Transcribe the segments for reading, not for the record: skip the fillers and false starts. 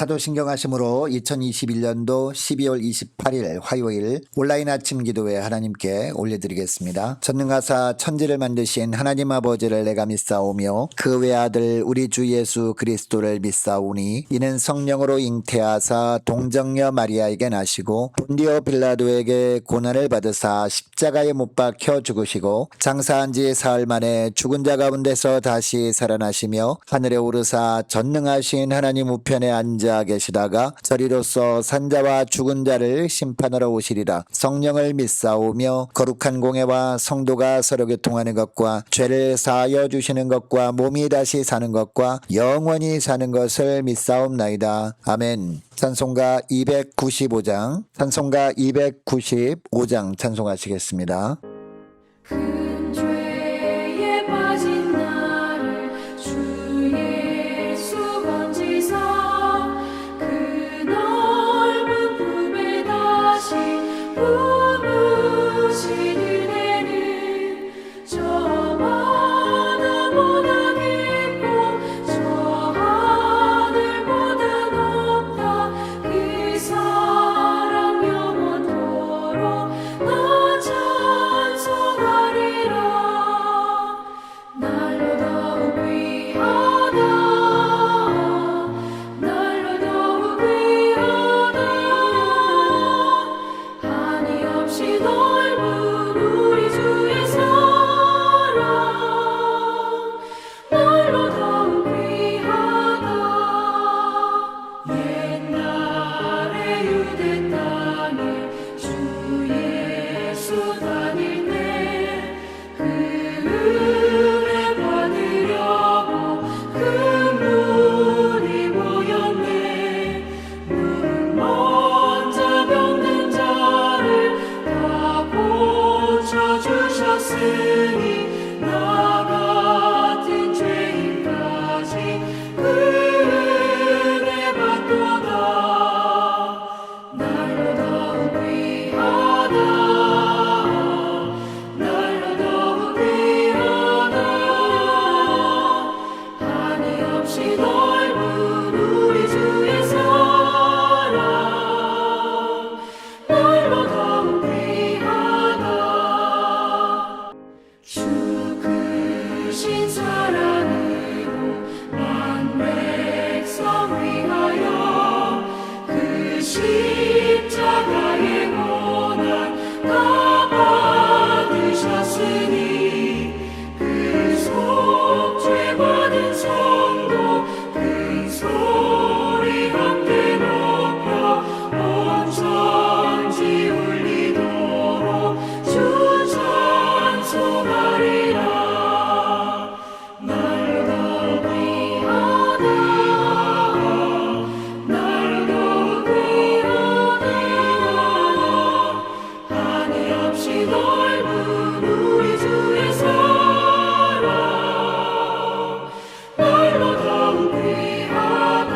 사도신경하심으로 2021년도 12월 28일 화요일 온라인 아침 기도회 하나님께 올려드리겠습니다. 전능하사 천지를 만드신 하나님 아버지를 내가 믿사오며 그 외아들 우리 주 예수 그리스도를 믿사오니 이는 성령으로 잉태하사 동정녀 마리아에게 나시고 본디오 빌라도에게 고난을 받으사 십자가에 못 박혀 죽으시고 장사한 지 사흘 만에 죽은 자 가운데서 다시 살아나시며 하늘에 오르사 전능하신 하나님 우편에 앉아 계시다가 저리로서 산자와 죽은 자를 심판하러 오시리라. 성령을 믿사오며 거룩한 공회와 성도가 서로 교통하는 것과 죄를 사하여 주시는 것과 몸이 다시 사는 것과 영원히 사는 것을 믿사옵나이다. 아멘. 찬송가 295장 찬송하시겠습니다. 큰 죄에 빠진 나를 주 예수 건지사 그 넓은 품에 다시 품으신 은혜는 저마다보다 깊고 저 하늘보다 높다. 그 사랑 영원토록 나 찬송하리라. 날로 더욱 귀하다. 날로 더욱 귀하다. 한이 없이 넓은 우리 주의 사랑. 날로 더욱 귀하다. 옛날에 유대 땅에 주 예수 다닐 때 그 은혜 받으려고 큰 물이 모였네. 물은 먼저 병든 자를 다 고쳐주셨으니 나 같은 죄인까지 그 은혜 받도다. 날로 더욱 귀하다. 날로 더욱 귀하다. 한이 없이 넓은 우리 주의 사랑. 날로 더욱 귀하다. 주 크신 사랑으로 만 백성 위하여 그 십자가의 고난 다 받으셨으니 그 속죄 받은 성도 큰 소리 함께 높여 온 천지 울리도록 주 찬송하리라. 날로 더욱 귀하다. 날로 더욱 귀하다. 한이 없이 넓은 우리 주의 사랑. 날로 더욱 귀하다.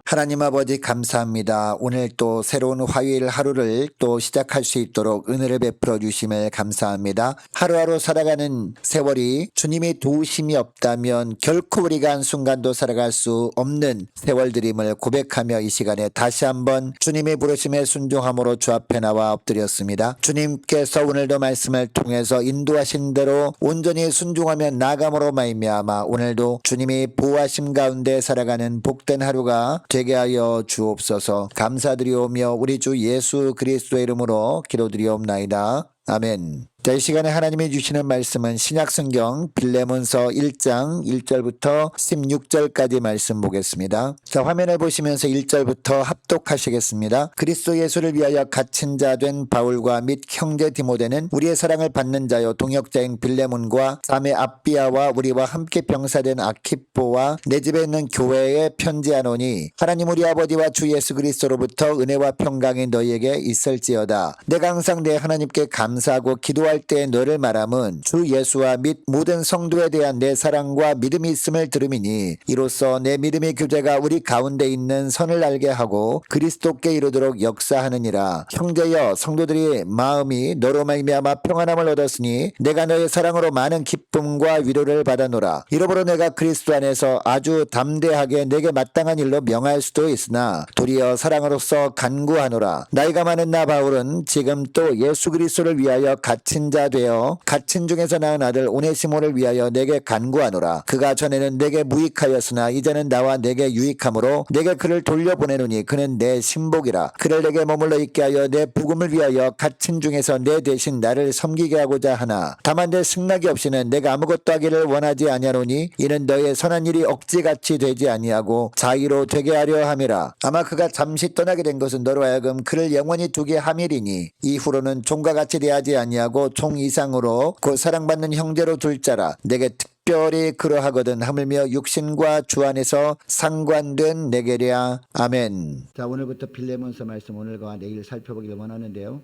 하나님 아버지 감사합니다. 오늘 또 새로운 화요일 하루를 또 시작할 수 있도록 은혜를 베풀어 주심을 감사합니다. 하루하루 살아가는 세월이 주님의 도우심이 없다면 결코 우리가 한순간도 살아갈 수 없는 세월들임을 고백하며 이 시간에 다시 한번 주님의 부르심에 순종함으로 주 앞에 나와 엎드렸습니다. 주님께서 오늘도 말씀을 통해서 인도하신 대로 온전히 순종하며 나아감으로 말미암아 오늘도 주님이 보호하심 가운데 살아가는 복된 하루가 되게 하여 주옵소서. 감사드리오며 우리 주 예수 그리스도의 이름으로 기도드리옵나이다. 아멘. 자, 이 시간에 하나님이 주시는 말씀은 신약성경 빌레몬서 1장 1절부터 16절까지 말씀 보겠습니다. 자, 화면에 보시면서 1절부터 합독하시겠습니다. 그리스도 예수를 위하여 갇힌 자 된 바울과 및 형제 디모데는 우리의 사랑을 받는 자요 동역자인 빌레몬과 자매 아비아와 우리와 함께 병사된 아키포와 내 집에 있는 교회에 편지하노니 하나님 우리 아버지와 주 예수 그리스도로부터 은혜와 평강이 너희에게 있을지어다. 내가 항상 내 하나님께 감사하고 기도하여 기도할 때 너를 말함은 주 예수와 및 모든 성도에 대한 내 사랑과 믿음이 있음을 들음이니 이로써 내 믿음의 교제가 우리 가운데 있는 선을 알게 하고 그리스도께 이르도록 역사하느니라. 형제여 성도들이 마음이 너로 말미암아 평안함을 얻었으니 내가 너의 사랑으로 많은 기쁨과 위로를 받아노라. 이러므로 내가 그리스도 안에서 아주 담대하게 내게 마땅한 일로 명할 수도 있으나 도리어 사랑으로서 간구하노라. 나이가 많은 나 바울은 지금 또 예수 그리스도를 위하여 갇힌 자 되어 갇힌 중에서 낳은 아들 오네시모를 위하여 내게 간구하노라. 그가 전에는 내게 무익하였으나 이제는 나와 내게 유익함으로 내게 그를 돌려보내노니 그는 내 신복이라. 그를 내게 머물러 있게 하여 내 복음을 위하여 갇힌 중에서 내 대신 나를 섬기게 하고자 하나 다만 내 승낙이 없이는 내가 아무것도 하기를 원하지 아니하노니 이는 너의 선한 일이 억지같이 되지 아니하고 자의로 되게 하려 함이라. 아마 그가 잠시 떠나게 된 것은 너로 하여금 그를 영원히 두게 함이리니 이후로는 종과 같이 대하지 아니하고 종 이상으로 곧 사랑받는 형제로 둘 자라. 내게 특별히 그러하거든 하물며 육신과 주 안에서 상관된 내게랴. 아멘. 자, 오늘부터 빌레몬서 말씀 오늘과 내일 살펴보기를 원하는데요.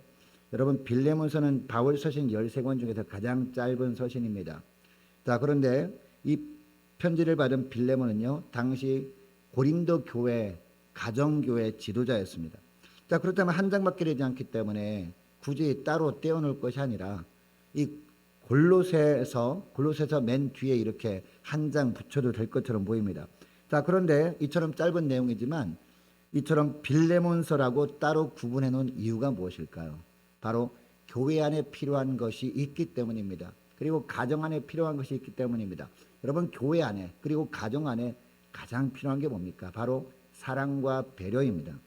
여러분, 빌레몬서는 바울 서신 13권 중에서 가장 짧은 서신입니다. 자, 그런데 이 편지를 받은 빌레몬은요, 당시 고린도 교회 가정교회 지도자였습니다. 자, 그렇다면 한 장밖에 되지 않기 때문에 굳이 따로 떼어놓을 것이 아니라 이 골로새서 맨 뒤에 이렇게 한 장 붙여도 될 것처럼 보입니다. 자, 그런데 이처럼 짧은 내용이지만 이처럼 빌레몬서라고 따로 구분해 놓은 이유가 무엇일까요? 바로 교회 안에 필요한 것이 있기 때문입니다. 그리고 가정 안에 필요한 것이 있기 때문입니다. 여러분, 교회 안에 그리고 가정 안에 가장 필요한 게 뭡니까? 바로 사랑과 배려입니다.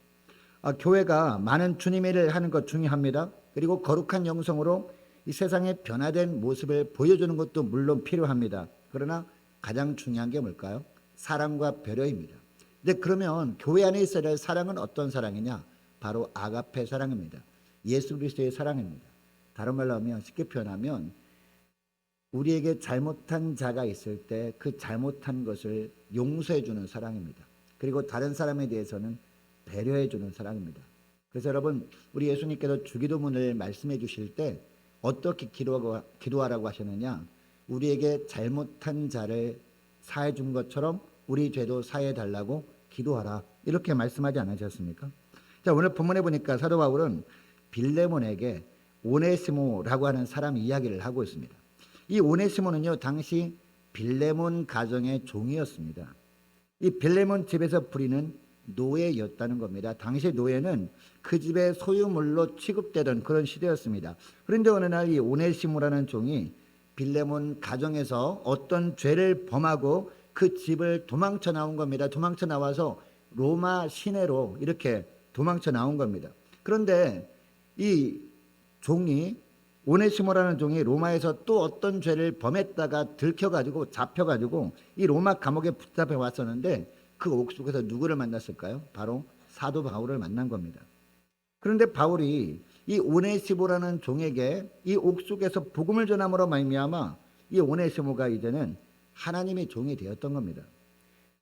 교회가 많은 주님의 일을 하는 것 중요합니다. 그리고 거룩한 영성으로 이 세상의 변화된 모습을 보여주는 것도 물론 필요합니다. 그러나 가장 중요한 게 뭘까요? 사랑과 배려입니다. 근데 그러면 교회 안에 있어야 할 사랑은 어떤 사랑이냐? 바로 아가페 사랑입니다. 예수 그리스도의 사랑입니다. 다른 말로 하면, 쉽게 표현하면 우리에게 잘못한 자가 있을 때 그 잘못한 것을 용서해 주는 사랑입니다. 그리고 다른 사람에 대해서는 배려해 주는 사랑입니다. 그래서 여러분, 우리 예수님께서 주기도문을 말씀해 주실 때 어떻게 기도하라고 하셨느냐? 우리에게 잘못한 자를 사해 준 것처럼 우리 죄도 사해 달라고 기도하라, 이렇게 말씀하지 않으셨습니까? 자, 오늘 본문에 보니까 사도 바울은 빌레몬에게 오네시모라고 하는 사람 이야기를 하고 있습니다. 이 오네시모는요, 당시 빌레몬 가정의 종이었습니다. 이 빌레몬 집에서 부리는 노예였다는 겁니다. 당시 노예는 그 집의 소유물로 취급되던 그런 시대였습니다. 그런데 어느 날 이 오네시모라는 종이 빌레몬 가정에서 어떤 죄를 범하고 그 집을 도망쳐 나온 겁니다. 도망쳐 나와서 로마 시내로 이렇게 도망쳐 나온 겁니다. 그런데 이 종이, 오네시모라는 종이 로마에서 또 어떤 죄를 범했다가 들켜가지고 잡혀가지고 이 로마 감옥에 붙잡혀 왔었는데 그 옥속에서 누구를 만났을까요? 바로 사도 바울을 만난 겁니다. 그런데 바울이 이 오네시모라는 종에게 이 옥속에서 복음을 전함으로 말미암아 이 오네시모가 이제는 하나님의 종이 되었던 겁니다.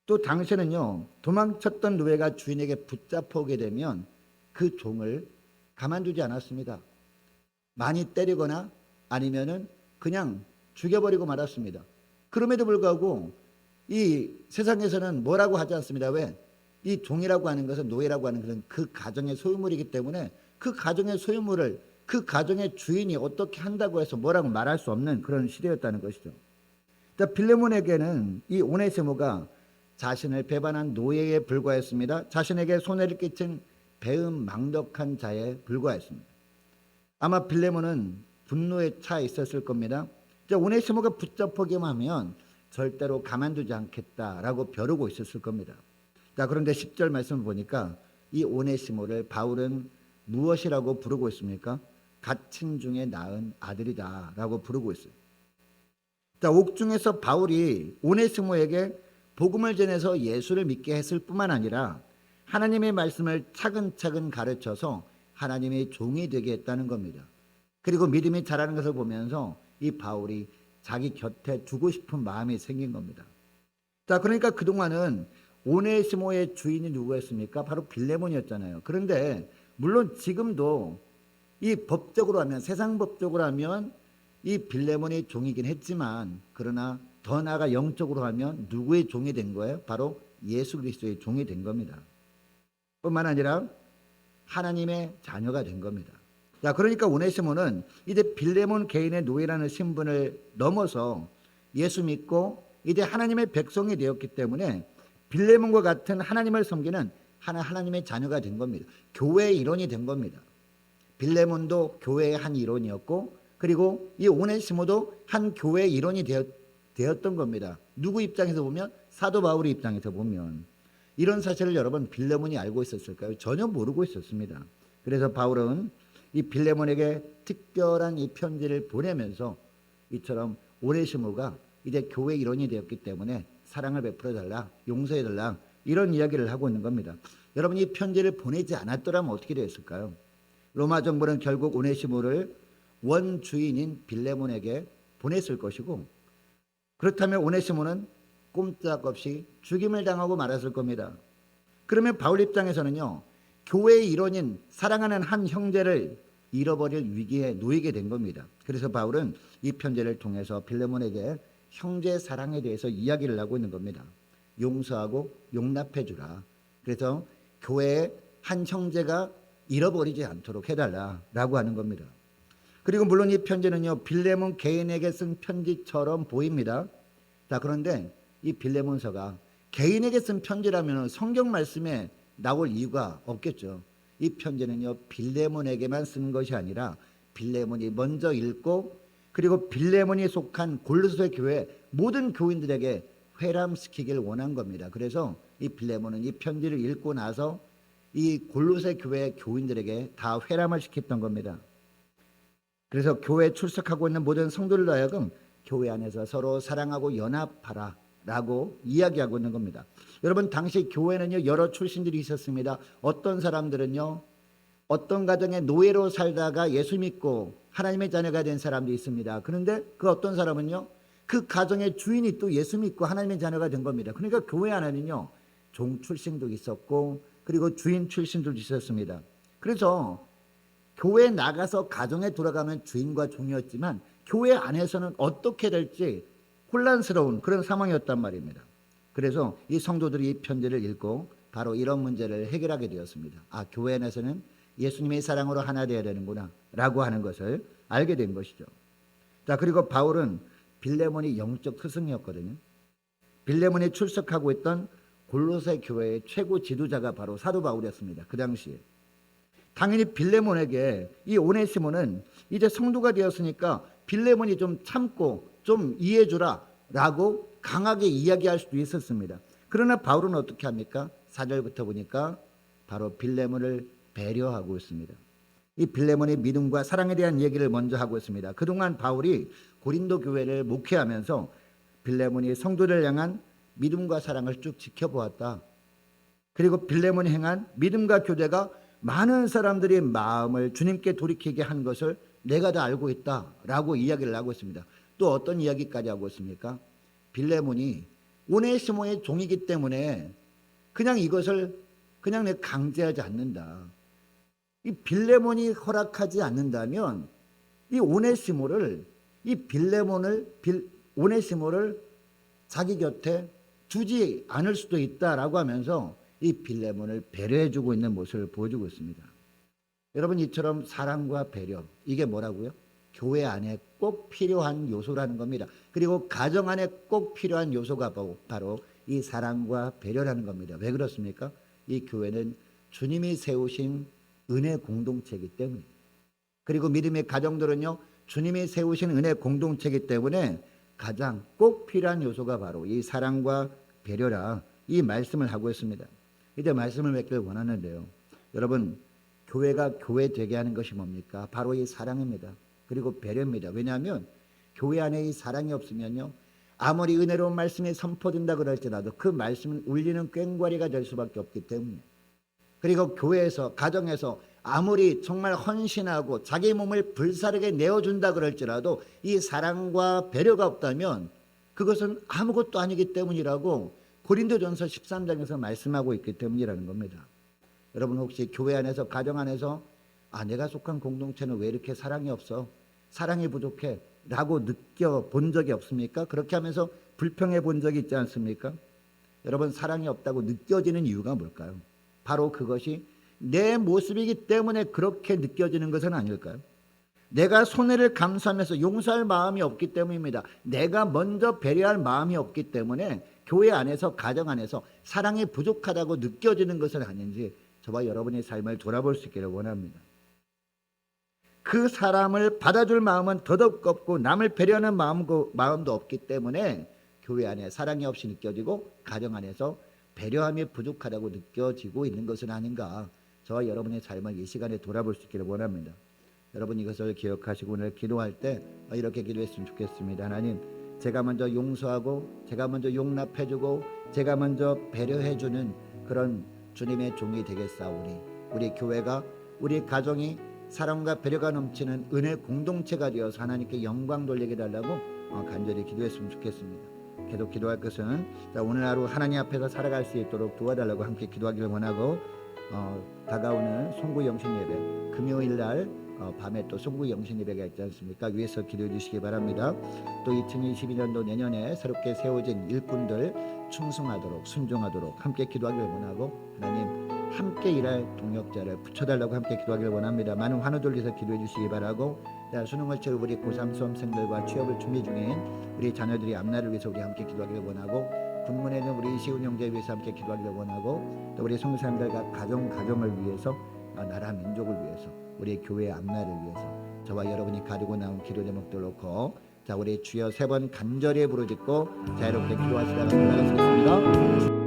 또 당시에는요, 도망쳤던 노예가 주인에게 붙잡혀 오게 되면 그 종을 가만두지 않았습니다. 많이 때리거나 아니면은 그냥 죽여버리고 말았습니다. 그럼에도 불구하고 이 세상에서는 뭐라고 하지 않습니다. 왜? 이 종이라고 하는 것은, 노예라고 하는 것은 그 가정의 소유물이기 때문에 그 가정의 소유물을 그 가정의 주인이 어떻게 한다고 해서 뭐라고 말할 수 없는 그런 시대였다는 것이죠. 자, 빌레몬에게는 이 오네시모가 자신을 배반한 노예에 불과했습니다. 자신에게 손해를 끼친 배은망덕한 자에 불과했습니다. 아마 빌레몬은 분노에 차 있었을 겁니다. 자, 오네시모가 붙잡히기만 하면 절대로 가만두지 않겠다라고 벼르고 있었을 겁니다. 자, 그런데 10절 말씀을 보니까 이 오네시모를 바울은 무엇이라고 부르고 있습니까? 갇힌 중에 낳은 아들이다 라고 부르고 있어요. 자, 옥중에서 바울이 오네시모에게 복음을 전해서 예수를 믿게 했을 뿐만 아니라 하나님의 말씀을 차근차근 가르쳐서 하나님의 종이 되게 했다는 겁니다. 그리고 믿음이 자라는 것을 보면서 이 바울이 자기 곁에 두고 싶은 마음이 생긴 겁니다. 자, 그러니까 그동안은 오네시모의 주인이 누구였습니까? 바로 빌레몬이었잖아요. 그런데 물론 지금도 이 법적으로 하면, 세상 법적으로 하면 이 빌레몬의 종이긴 했지만 그러나 더 나아가 영적으로 하면 누구의 종이 된 거예요? 바로 예수 그리스도의 종이 된 겁니다. 뿐만 아니라 하나님의 자녀가 된 겁니다. 자, 그러니까 오네시모는 이제 빌레몬 개인의 노예라는 신분을 넘어서 예수 믿고 이제 하나님의 백성이 되었기 때문에 빌레몬과 같은 하나님을 섬기는 하나님의 자녀가 된 겁니다. 교회의 일원이 된 겁니다. 빌레몬도 교회의 한 일원이었고 그리고 이 오네시모도 한 교회의 일원이 되었던 겁니다. 누구 입장에서 보면? 사도 바울의 입장에서 보면. 이런 사실을 여러분 빌레몬이 알고 있었을까요? 전혀 모르고 있었습니다. 그래서 바울은 이 빌레몬에게 특별한 이 편지를 보내면서 이처럼 오네시모가 이제 교회 일원이 되었기 때문에 사랑을 베풀어 달라, 용서해 달라, 이런 이야기를 하고 있는 겁니다. 여러분, 이 편지를 보내지 않았더라면 어떻게 됐을까요? 로마 정부는 결국 오네시모를 원주인인 빌레몬에게 보냈을 것이고, 그렇다면 오네시모는 꼼짝없이 죽임을 당하고 말았을 겁니다. 그러면 바울 입장에서는요, 교회의 일원인 사랑하는 한 형제를 잃어버릴 위기에 놓이게 된 겁니다. 그래서 바울은 이 편지를 통해서 빌레몬에게 형제 사랑에 대해서 이야기를 하고 있는 겁니다. 용서하고 용납해 주라. 그래서 교회의 한 형제가 잃어버리지 않도록 해달라라고 하는 겁니다. 그리고 물론 이 편지는요, 빌레몬 개인에게 쓴 편지처럼 보입니다. 자, 그런데 이 빌레몬서가 개인에게 쓴 편지라면 성경 말씀에 나올 이유가 없겠죠. 이 편지는요, 빌레몬에게만 쓰는 것이 아니라 빌레몬이 먼저 읽고 그리고 빌레몬이 속한 골로새 교회 모든 교인들에게 회람시키길 원한 겁니다. 그래서 이 빌레몬은 이 편지를 읽고 나서 이 골로새 교회 교인들에게 다 회람을 시켰던 겁니다. 그래서 교회에 출석하고 있는 모든 성도들로 하여금 교회 안에서 서로 사랑하고 연합하라 라고 이야기하고 있는 겁니다. 여러분, 당시 교회는요, 여러 출신들이 있었습니다. 어떤 사람들은요, 어떤 가정에 노예로 살다가 예수 믿고 하나님의 자녀가 된 사람도 있습니다. 그런데 그 어떤 사람은요, 그 가정의 주인이 또 예수 믿고 하나님의 자녀가 된 겁니다. 그러니까 교회 안에는요, 종 출신도 있었고 그리고 주인 출신도 있었습니다. 그래서 교회에 나가서 가정에 돌아가면 주인과 종이었지만 교회 안에서는 어떻게 될지 혼란스러운 그런 상황이었단 말입니다. 그래서 이 성도들이 이 편지를 읽고 바로 이런 문제를 해결하게 되었습니다. 아, 교회 안에서는 예수님의 사랑으로 하나 되어야 되는구나 라고 하는 것을 알게 된 것이죠. 자, 그리고 바울은 빌레몬이 영적 스승이었거든요. 빌레몬이 출석하고 있던 골로새 교회의 최고 지도자가 바로 사도 바울이었습니다. 그 당시에. 당연히 빌레몬에게 이 오네시모는 이제 성도가 되었으니까 빌레몬이 좀 참고 좀 이해해 주라 라고 강하게 이야기할 수도 있었습니다. 그러나 바울은 어떻게 합니까? 4절부터 보니까 바로 빌레몬을 배려하고 있습니다. 이 빌레몬의 믿음과 사랑에 대한 얘기를 먼저 하고 있습니다. 그동안 바울이 고린도 교회를 목회하면서 빌레몬이 성도를 향한 믿음과 사랑을 쭉 지켜보았다. 그리고 빌레몬이 행한 믿음과 교제가 많은 사람들의 마음을 주님께 돌이키게 한 것을 내가 다 알고 있다라고 이야기를 하고 있습니다. 또 어떤 이야기까지 하고 있습니까? 빌레몬이 오네시모의 종이기 때문에 그냥 이것을 그냥 내가 강제하지 않는다. 이 빌레몬이 허락하지 않는다면 이 오네시모를 오네시모를 자기 곁에 두지 않을 수도 있다라고 하면서 이 빌레몬을 배려해주고 있는 모습을 보여주고 있습니다. 여러분, 이처럼 사랑과 배려, 이게 뭐라고요? 교회 안에 꼭 필요한 요소라는 겁니다. 그리고 가정 안에 꼭 필요한 요소가 바로 이 사랑과 배려라는 겁니다. 왜 그렇습니까? 이 교회는 주님이 세우신 은혜 공동체이기 때문에, 그리고 믿음의 가정들은요, 주님이 세우신 은혜 공동체이기 때문에 가장 꼭 필요한 요소가 바로 이 사랑과 배려라, 이 말씀을 하고 있습니다. 이제 말씀을 맺길 원하는데요, 여러분, 교회가 교회 되게 하는 것이 뭡니까? 바로 이 사랑입니다. 그리고 배려입니다. 왜냐하면 교회 안에 이 사랑이 없으면요, 아무리 은혜로운 말씀이 선포된다 그럴지라도 그 말씀은 울리는 꽹과리가 될 수밖에 없기 때문에, 그리고 교회에서, 가정에서 아무리 정말 헌신하고 자기 몸을 불사르게 내어준다 그럴지라도 이 사랑과 배려가 없다면 그것은 아무것도 아니기 때문이라고 고린도전서 13장에서 말씀하고 있기 때문이라는 겁니다. 여러분, 혹시 교회 안에서, 가정 안에서 내가 속한 공동체는 왜 이렇게 사랑이 없어? 사랑이 부족해? 라고 느껴본 적이 없습니까? 그렇게 하면서 불평해 본 적이 있지 않습니까? 여러분, 사랑이 없다고 느껴지는 이유가 뭘까요? 바로 그것이 내 모습이기 때문에 그렇게 느껴지는 것은 아닐까요? 내가 손해를 감수하면서 용서할 마음이 없기 때문입니다. 내가 먼저 배려할 마음이 없기 때문에 교회 안에서, 가정 안에서 사랑이 부족하다고 느껴지는 것은 아닌지 저와 여러분의 삶을 돌아볼 수 있기를 원합니다. 그 사람을 받아줄 마음은 더더욱 없고 남을 배려하는 마음도 없기 때문에 교회 안에 사랑이 없이 느껴지고 가정 안에서 배려함이 부족하다고 느껴지고 있는 것은 아닌가, 저와 여러분의 삶을 이 시간에 돌아볼 수 있기를 원합니다. 여러분, 이것을 기억하시고 오늘 기도할 때 이렇게 기도했으면 좋겠습니다. 하나님, 제가 먼저 용서하고 제가 먼저 용납해주고 제가 먼저 배려해주는 그런 주님의 종이 되겠사오니 우리 교회가, 우리 가정이 사랑과 배려가 넘치는 은혜 공동체가 되어서 하나님께 영광 돌리게 달라고 간절히 기도했으면 좋겠습니다. 계속 기도할 것은 오늘 하루 하나님 앞에서 살아갈 수 있도록 도와달라고 함께 기도하기를 원하고, 다가오는 송구 영신 예배, 금요일 날 밤에 또 송구 영신 예배가 있지 않습니까? 위에서 기도해 주시기 바랍니다. 또 2022년도 내년에 새롭게 세워진 일꾼들 충성하도록, 순종하도록 함께 기도하기를 원하고, 하나님 함께 일할 동역자를 붙여달라고 함께 기도하기를 원합니다. 많은 환호 돌려서 기도해 주시기 바라고, 수능을 치르고 우리 고3 수험생들과 취업을 준비 중인 우리 자녀들이 앞날을 위해서 우리 함께 기도하기를 원하고, 군문에 있는 우리 이시훈 형제를 위해서 함께 기도하기를 원하고, 또 우리 성도사님들과 가정을 위해서, 나라 민족을 위해서, 우리 교회의 앞날을 위해서 저와 여러분이 가지고 나온 기도 제목들 놓고 우리 주여 3번 간절히 부르짖고 자유롭게 기도하시다가 올라가시겠습니다.